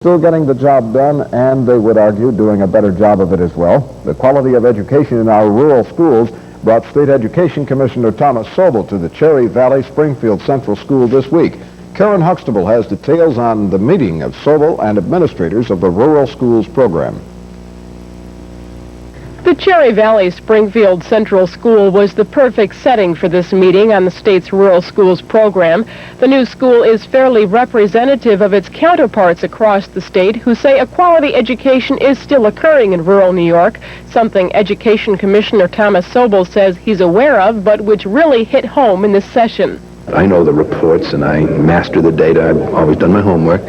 Still getting the job done, and they would argue doing a better job of it as well. The quality of education in our rural schools brought State Education Commissioner Thomas Sobol to the Cherry Valley-Springfield Central School this week. Karen Huxtable has details on the meeting of Sobol and administrators of the Rural Schools program. The Cherry Valley-Springfield Central School was the perfect setting for this meeting on the state's Rural Schools program. The new school is fairly representative of its counterparts across the state who say a quality education is still occurring in rural New York, something Education Commissioner Thomas Sobol says he's aware of, but which really hit home in this session. I know the reports and I master the data. I've always done my homework.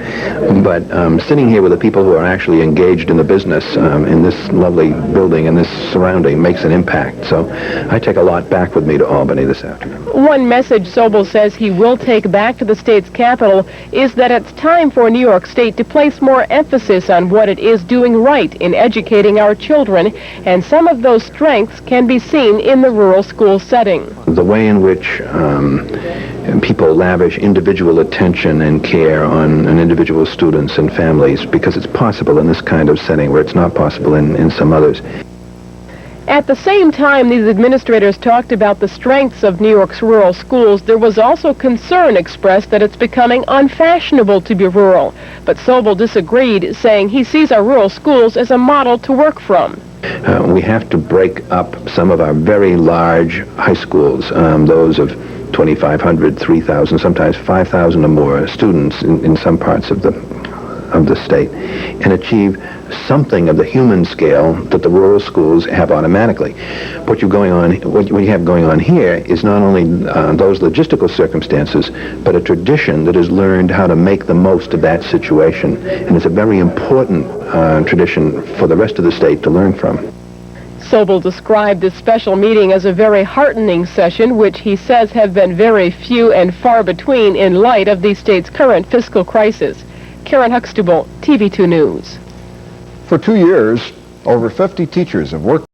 But sitting here with the people who are actually engaged in the business in this lovely building and this surrounding makes an impact. So I take a lot back with me to Albany this afternoon. One message Sobol says he will take back to the state's capital is that it's time for New York State to place more emphasis on what it is doing right in educating our children, and some of those strengths can be seen in the rural school setting. The way in which people lavish individual attention and care on individual students and families, because it's possible in this kind of setting where it's not possible in some others. At the same time these administrators talked about the strengths of New York's rural schools, there was also concern expressed that it's becoming unfashionable to be rural. But Sobol disagreed, saying he sees our rural schools as a model to work from. We have to break up some of our very large high schools, those of 2,500, 3,000, sometimes 5,000 or more students in some parts of the state, and achieve something of the human scale that the rural schools have automatically. What you have going on here is not only those logistical circumstances, but a tradition that has learned how to make the most of that situation, and it's a very important tradition for the rest of the state to learn from. Sobol described this special meeting as a very heartening session, which he says have been very few and far between in light of the state's current fiscal crisis. Karen Huxtable, TV2 News. For 2 years, over 50 teachers have worked